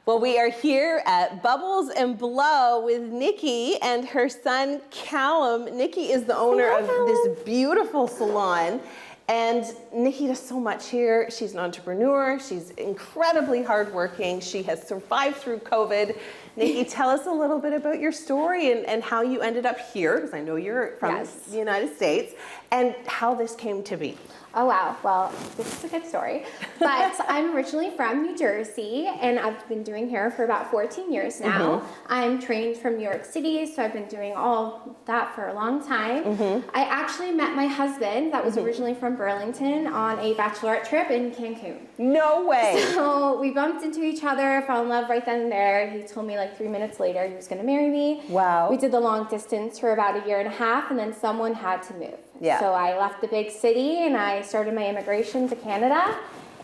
Well, we are here at Bubbles and Blow with Nikki and her son, Callum. Nikki is the owner of this beautiful salon. And Nikki does so much here. She's an entrepreneur. She's incredibly hardworking. She has survived through COVID. Nikki, tell us a little bit about your story and how you ended up here, because I know you're from the United States, and how this came to be. Oh wow, well, this is a good story. But I'm originally from New Jersey, and I've been doing hair for about 14 years now. I'm trained from New York City, so I've been doing all that for a long time. I actually met my husband, that was originally from Burlington, on a bachelorette trip in Cancun. No way. So we bumped into each other, fell in love right then and there. He told me like 3 minutes later he was gonna marry me. Wow. We did the long distance for about 1.5 years, and then someone had to move. Yeah. So I left the big city and I started my immigration to Canada,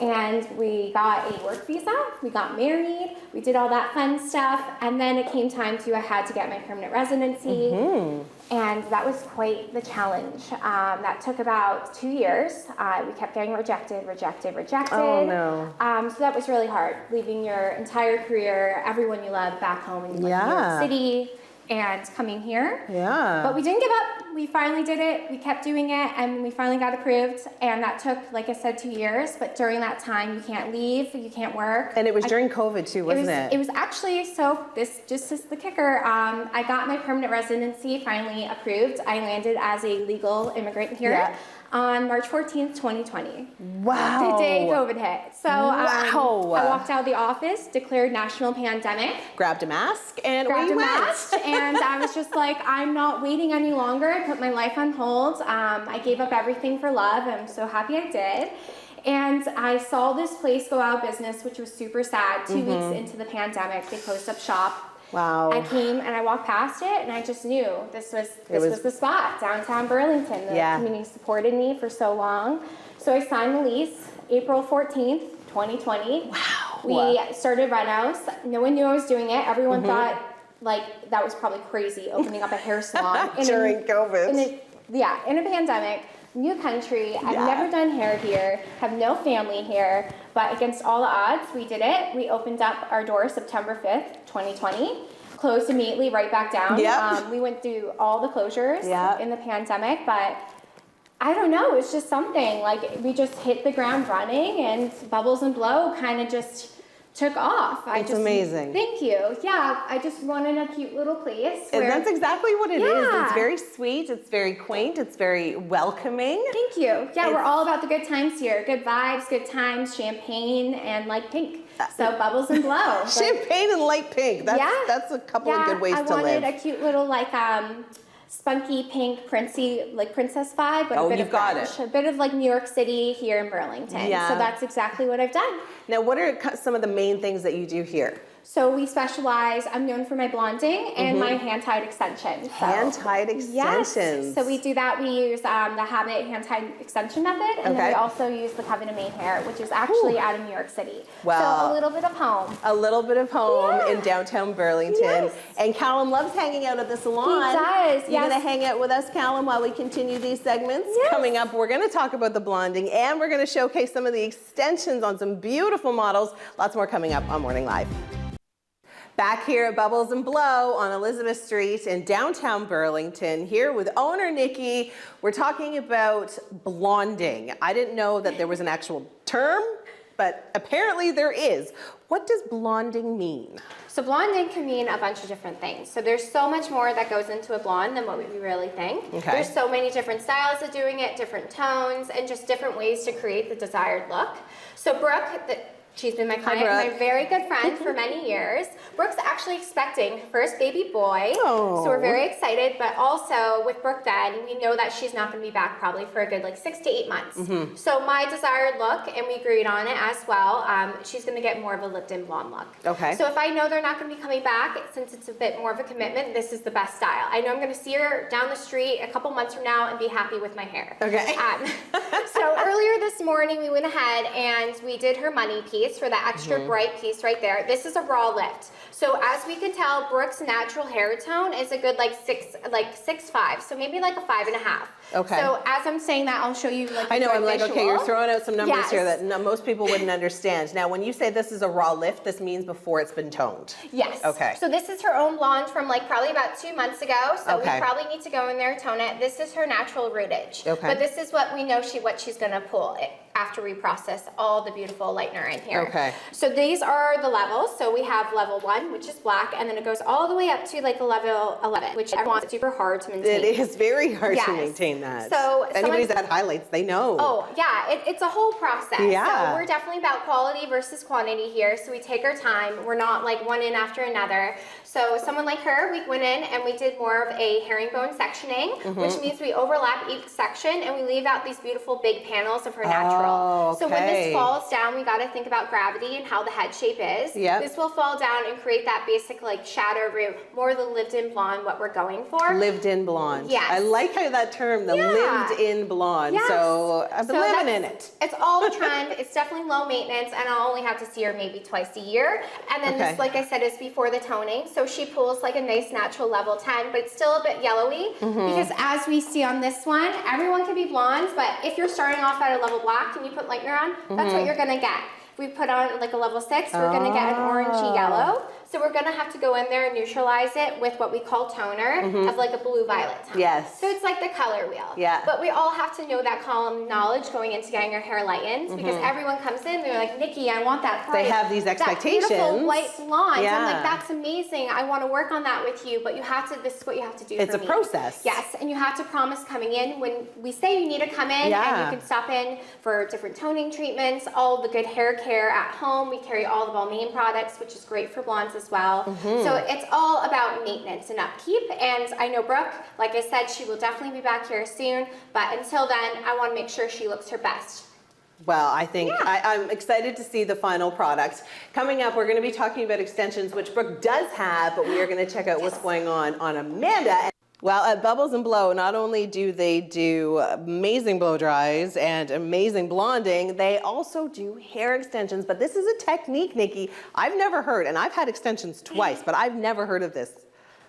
and we got a work visa, we got married, we did all that fun stuff, and then it came time I had to get my permanent residency, and that was quite the challenge. That took about 2 years. We kept getting rejected. Oh no. So that was really hard, leaving your entire career, everyone you love back home in New York City, and coming here. But we didn't give up. We finally did it. We kept doing it, and we finally got approved. And that took, like I said, 2 years. But during that time, you can't leave, you can't work. And it was during COVID too, wasn't it? It was actually, so this just is the kicker. I got my permanent residency finally approved. I landed as a legal immigrant here on March 14th, 2020. Wow. The day COVID hit. So I walked out of the office, declared national pandemic. Grabbed a mask and grabbed we a went. mask, and I was just like, I'm not waiting any longer. I put my life on hold. I gave up everything for love. I'm so happy I did. And I saw this place go out of business, which was super sad. 2 weeks into the pandemic, they closed up shop. Wow. I came and I walked past it, and I just knew this was the spot, downtown Burlington. The community supported me for so long. So I signed the lease April 14th, 2020. Wow. We started renos. No one knew I was doing it. Everyone thought like that was probably crazy, opening up a hair salon. During COVID. In a pandemic. New country, I've never done hair here, have no family here, but against all the odds, we did it. We opened up our doors September 5th, 2020, closed immediately right back down. We went through all the closures in the pandemic, but I don't know, it's just something, like we just hit the ground running, and Bubbles and Blow kind of just took off. It's amazing. Thank you. Yeah, I just wanted a cute little place. And that's exactly what it is. It's very sweet, it's very quaint, it's very welcoming. Thank you. Yeah, we're all about the good times here. Good vibes, good times, champagne, and light pink. So Bubbles and Blow. Champagne and light pink. That's a couple of good ways to live. I wanted a cute little like spunky pink princey, like princess vibe, but a bit of French. A bit of like New York City here in Burlington. So that's exactly what I've done. Now, what are some of the main things that you do here? So we specialize, I'm known for my blonding and my hand-tied extensions. Hand-tied extensions. Yes. So we do that. We use the Habit hand-tied extension method, and then we also use the Covenant Made hair, which is actually out of New York City. Well, so a little bit of home. A little bit of home in downtown Burlington. And Callum loves hanging out at the salon. He does, You're gonna hang out with us, Callum, while we continue these segments. Coming up, we're gonna talk about the blonding, and we're gonna showcase some of the extensions on some beautiful models. Lots more coming up on Morning Live. Back here at Bubbles and Blow on Elizabeth Street in downtown Burlington, here with owner Nikki. We're talking about blonding. I didn't know that there was an actual term, but apparently there is. What does blonding mean? So blonding can mean a bunch of different things. So there's so much more that goes into a blonde than what we really think. There's so many different styles of doing it, different tones, and just different ways to create the desired look. So Brooke, she's been my client, my very good friend for many years. Brooke's actually expecting her first baby boy, so we're very excited, but also with Brooke then, we know that she's not gonna be back probably for a good like 6 to 8 months. So my desired look, and we agreed on it as well, she's gonna get more of a lipped in blonde look. So if I know they're not gonna be coming back, since it's a bit more of a commitment, this is the best style. I know I'm gonna see her down the street a couple months from now and be happy with my hair. So earlier this morning, we went ahead and we did her money piece. piece for the extra bright piece right there. This is a raw lift. So as we can tell, Brooke's natural hair tone is a good like 6'5", so maybe like a 5.5. Okay. So as I'm saying that, I'll show you like I know, I'm like, okay, you're throwing out some numbers Yes. here that most people wouldn't understand. Now, when you say this is a raw lift, this means before it's been toned. Yes. Okay. So this is her own blonde from like probably about 2 months ago. So Okay. we probably need to go in there, tone it. This is her natural rootage. Okay. But this is what we know what she's gonna pull after we process all the beautiful lightener in here. Okay. So these are the levels. So we have level 1, which is black, and then it goes all the way up to like level 11, which everyone's super hard to maintain. It is very hard Yes. to maintain that. So if anybody's had highlights, they know. Oh, yeah, it's a whole process. Yeah. So we're definitely about quality versus quantity here. So we take our time. We're not like one in after another. So someone like her, we went in and we did more of a herringbone sectioning, which means we overlap each section and we leave out these beautiful big panels of her natural. Oh, okay. So when this falls down, we got to think about gravity and how the head shape is. Yep. This will fall down and create that basic like shadow root, more the lived-in blonde, what we're going for. Lived-in blonde. Yes. I like how that term, the Yeah. lived-in blonde. Yes. So I've been living in it. It's all the trend. It's definitely low maintenance, and I'll only have to see her maybe twice a year. And then Okay. this, like I said, is before the toning. So she pulls like a nice natural level 10, but it's still a bit yellowy because as we see on this one, everyone can be blonde, but if you're starting off at a level black and you put lightener on, that's what you're gonna get. If we put on like a level 6, we're gonna get an orangey yellow. So we're gonna have to go in there and neutralize it with what we call toner of like a blue-violet tone. Yes. So it's like the color wheel. Yeah. But we all have to know that common knowledge going into getting our hair lightened because everyone comes in, they're like, Nikki, I want that bright, They have these expectations. that beautiful white blonde. Yeah. I'm like, that's amazing. I want to work on that with you, but you have to, this is what you have to do It's for a me. process. Yes, and you have to promise coming in when we say you need to come in Yeah. and you can stop in for different toning treatments, all the good hair care at home. We carry all the Balmain products, which is great for blondes as well. So it's all about maintenance and upkeep. And I know Brooke, like I said, she will definitely be back here soon. But until then, I want to make sure she looks her best. Well, I think I'm excited to see the final product. Coming up, we're going to be talking about extensions, which Brooke does have, but we are going to check out what's going on Amanda. Well, at Bubbles and Blow, not only do they do amazing blow dries and amazing blonding, they also do hair extensions. But this is a technique, Nikki, I've never heard, and I've had extensions twice, but I've never heard of this.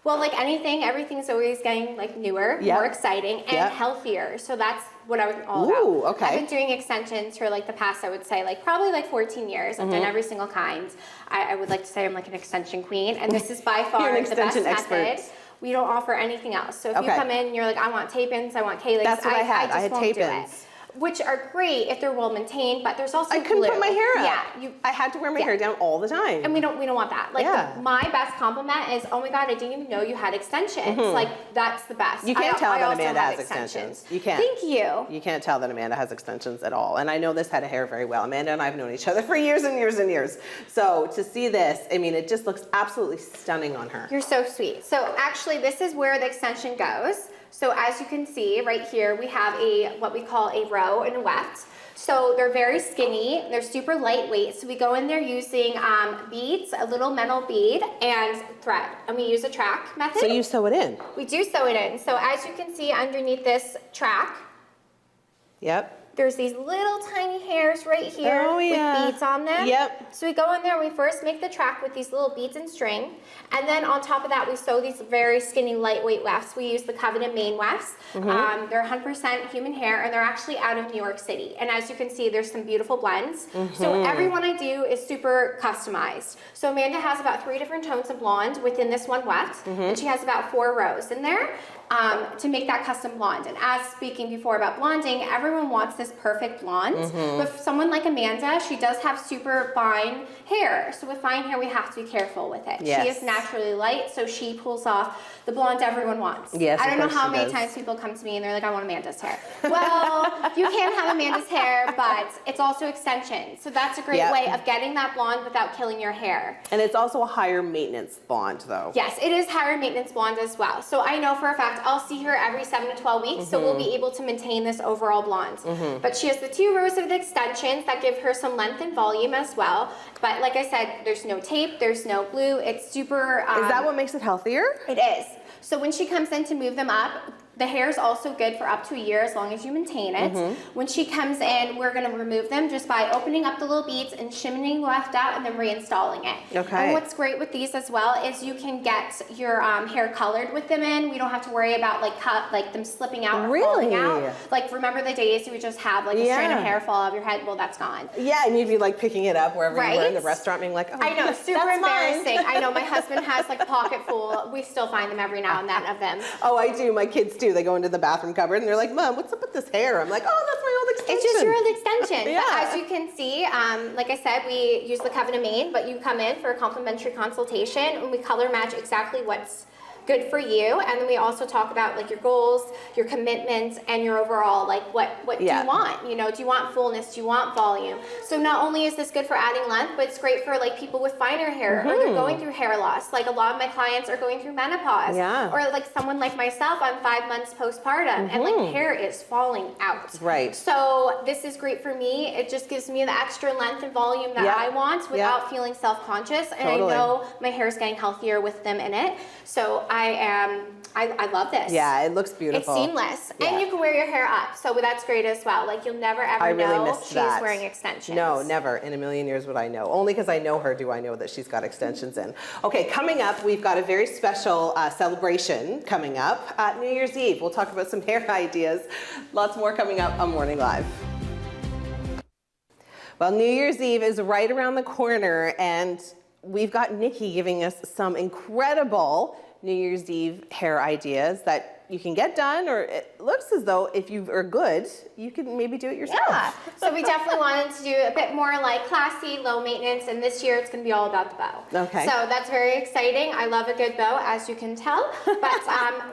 Well, like anything, everything's always getting like newer, more exciting, and healthier. So that's what I was all about. Okay. I've been doing extensions for like the past, I would say, like probably like 14 years. I've done every single kind. I would like to say I'm like an extension queen, and this is by far You're an the best extension expert. method. We don't offer anything else. So if you come in and you're like, I want tape-ins, I want K-legs, That's what I had. I had won't do tape-ins. it. Which are great if they're well maintained, but there's also I couldn't glue. put my hair up. Yeah, I had to wear my hair down all the time. and we don't want that. Like my best compliment is, oh my God, I didn't even know you had extensions. Like that's the best. You can't tell that also Amanda have has extensions. You can't. Thank you. You can't tell that Amanda has extensions at all. And I know this head of hair very well. Amanda and I have known each other for years and years and years. So to see this, I mean, it just looks absolutely stunning on her. You're so sweet. So actually, this is where the extension goes. So as you can see right here, we have what we call a row and a weft. So they're very skinny, they're super lightweight. So we go in there using beads, a little metal bead, and thread. And we use a track method. So you sew it in? We do sew it in. So as you can see underneath this track, Yep. there's these little tiny hairs right here with beads on them. Yep. So we go in there, we first make the track with these little beads and string, and then on top of that, we sew these very skinny, lightweight wefts. We use the Covenant Maine wefts. They're 100% human hair, and they're actually out of New York City. And as you can see, there's some beautiful blends. So every one I do is super customized. So Amanda has about 3 different tones of blonde within this one weft, and she has about 4 rows in there. To make that custom blonde. And as speaking before about blonding, everyone wants this perfect blonde. But for someone like Amanda, she does have super fine hair. So with fine hair, we have to be careful with it. Yes. She is naturally light, so she pulls off the blonde everyone wants. Yes, I don't know of how course she many does. times people come to me and they're like, I want Amanda's hair. Well, you can have Amanda's hair, but it's also extension. So that's a great way of getting that blonde without killing your hair. And it's also a higher maintenance blonde, though. Yes, it is higher maintenance blonde as well. So I know for a fact I'll see her every 7 to 12 weeks, so we'll be able to maintain this overall blonde. But she has the 2 rows of the extensions that give her some length and volume as well. But like I said, there's no tape, there's no glue. It's super... Is that what makes it healthier? It is. So when she comes in to move them up, The hair is also good for up to a year as long as you maintain it. When she comes in, we're going to remove them just by opening up the little beads and shimming left out and then reinstalling it. Okay. And what's great with these as well is you can get your hair colored with them in. We don't have to worry about like them slipping out or falling out. Like remember the days you would just have like a strand of hair fall off your head? Well, that's gone. Yeah, and you'd be like picking it up wherever you were in the restaurant, being like, oh, I know, super embarrassing. I know, my husband has like a pocket full. We still find them every now and then of them. Oh, I do. My kids do. They go into the bathroom cupboard and they're like, Mom, what's up with this hair? I'm like, oh, that's my old extension. It's just your old extension. Yeah. But as you can see, like I said, we use the Covenant Made, but you come in for a complimentary consultation and we color match exactly what's good for you. And then we also talk about like your goals, your commitments, and your overall, like what do you want? You know, do you want fullness? Do you want volume? So not only is this good for adding length, but it's great for like people with finer hair or they're going through hair loss. Like a lot of my clients are going through menopause. Or like someone like myself, I'm 5 months postpartum and like hair is falling out. Right. So this is great for me. It just gives me the extra length and volume that I want without feeling self-conscious. And I know my hair is getting healthier with them in it. So I love this. Yeah, it looks beautiful. It's seamless. And you can wear your hair up. So that's great as well. Like you'll never ever know she's wearing extensions. No, never in a million years would I know. Only because I know her do I know that she's got extensions in. Okay, coming up, we've got a very special celebration coming up. New Year's Eve. We'll talk about some hair ideas. Lots more coming up on Morning Live. Well, New Year's Eve is right around the corner and we've got Nikki giving us some incredible New Year's Eve hair ideas that you can get done, or it looks as though if you are good, you can maybe do it yourself. Yeah, so we definitely wanted to do a bit more like classy, low maintenance, and this year it's going to be all about the bow. Okay. So that's very exciting. I love a good bow, as you can tell. But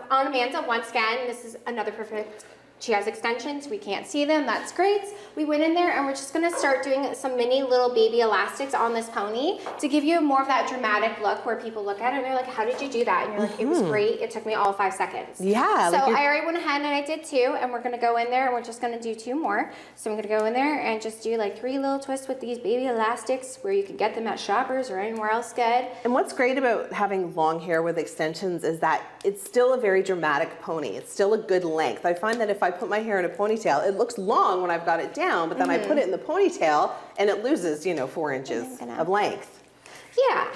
on Amanda, once again, this is another perfect. She has extensions, we can't see them, that's great. We went in there and we're just gonna start doing some mini little baby elastics on this pony to give you more of that dramatic look where people look at it and they're like, how did you do that? And you're like, it was great, it took me all 5 seconds. Yeah. So I already went ahead and I did 2 and we're gonna go in there and we're just gonna do 2 more. So I'm gonna go in there and just do like 3 little twists with these baby elastics where you can get them at Shoppers or anywhere else good. And what's great about having long hair with extensions is that it's still a very dramatic pony. It's still a good length. I find that if I put my hair in a ponytail, it looks long when I've got it down, but then I put it in the ponytail and it loses, 4 inches of length. Yeah.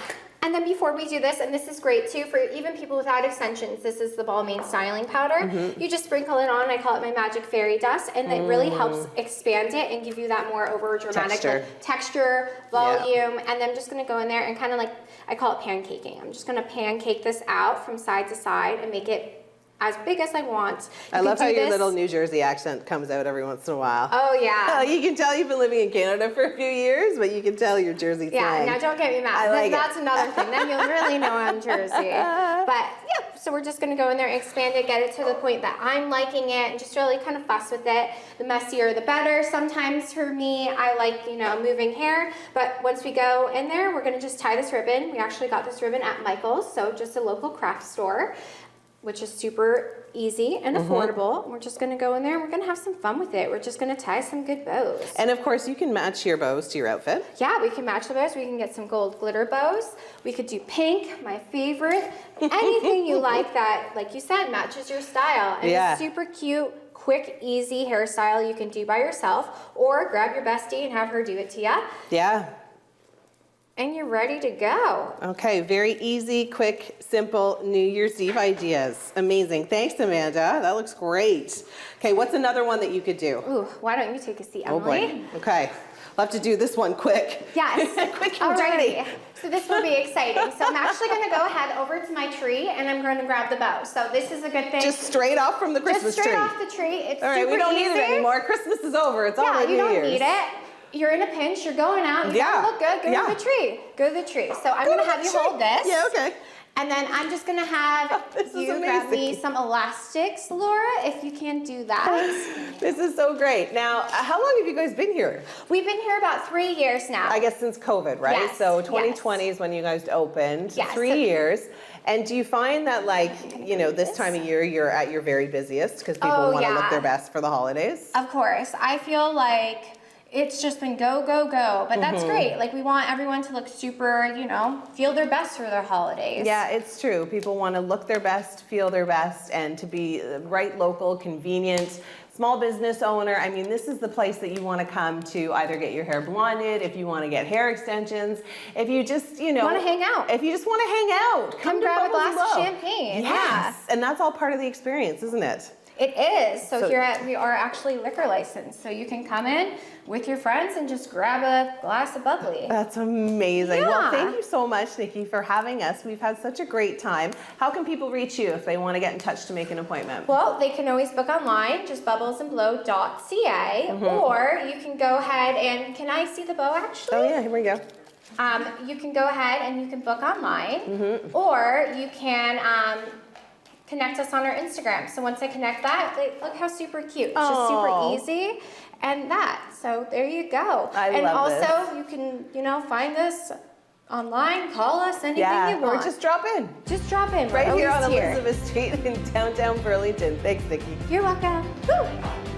And then before we do this, and this is great too for even people without extensions, this is the Balmain styling powder. You just sprinkle it on, I call it my magic fairy dust, and it really helps expand it and give you that more over dramatic texture, volume, and then I'm just gonna go in there and kind of like, I call it pancaking. I'm just gonna pancake this out from side to side and make it as big as I want. I love how your little New Jersey accent comes out every once in a while. Oh yeah. You can tell you've been living in Canada for a few years, but you can tell your Jersey slang. Yeah, now don't get me mad. That's another thing. Then you'll really know I'm Jersey. But yeah, so we're just gonna go in there, expand it, get it to the point that I'm liking it, and just really kind of fuss with it. The messier, the better. Sometimes for me, I like, moving hair, but once we go in there, we're gonna just tie this ribbon. We actually got this ribbon at Michael's, so just a local craft store, which is super easy and affordable. We're just gonna go in there and we're gonna have some fun with it. We're just gonna tie some good bows. And of course you can match your bows to your outfit. Yeah, we can match the bows. We can get some gold glitter bows. We could do pink, my favorite. Anything you like that, like you said, matches your style. And it's super cute, quick, easy hairstyle you can do by yourself, or grab your bestie and have her do it to you. Yeah. And you're ready to go. Okay, very easy, quick, simple New Year's Eve ideas. Amazing. Thanks, Amanda. That looks great. Okay, what's another one that you could do? Ooh, why don't you take a seat, Emily? Oh boy. Okay, we'll have to do this one quick. Yes. Quick and dirty. So this will be exciting. So I'm actually going to go ahead over to my tree and I'm going to grab the bow. So this is a good thing. Just straight off from the Christmas tree. Just straight off the tree. It's all right, super we don't easy. need it anymore. Christmas is over. It's already New Year's. Yeah, you don't need it. You're in a pinch, you're going out, you gotta look good, go to the tree. Go to the tree. So I'm gonna have you hold this. Yeah, okay. And then I'm just gonna have you grab me some elastics, Laura, if you can do that. This is so great. Now, how long have you guys been here? We've been here about 3 years now. I guess since COVID, right? Yes, so 2020 is when you guys opened, yes. 3 years. And do you find that this time of year, you're at your very busiest because people want to look their best for the holidays? Of course. I feel like it's just been go, go, go. But that's great. Like, we want everyone to look super, you know, feel their best for their holidays. Yeah, it's true. People want to look their best, feel their best, and to be right, local, convenient. Small business owner, I mean, this is the place that you want to come to either get your hair blonded, if you want to get hair extensions, if you just, you know, want to hang out. If you just want to hang out, come grab a glass of champagne. Yes, and that's all part of the experience, isn't it? It is. So here we are actually liquor licensed. So you can come in with your friends and just grab a glass of bubbly. That's amazing. Yeah. Well, thank you so much, Nikki, for having us. We've had such a great time. How can people reach you if they want to get in touch to make an appointment? Well, they can always book online, just bubblesandblow.ca, or you can go ahead and, can I see the bow actually? Oh yeah, here we go. You can go ahead and you can book online, or you can connect us on our Instagram. So once I connect that, look how super cute. It's just super easy. And that. So there you go. I love this. And also you can, you know, find us online, call us, anything you want. Or just drop in. Just drop in. Right We're here on always Elizabeth Street in downtown Burlington. Thanks, Nikki. You're welcome. Woo.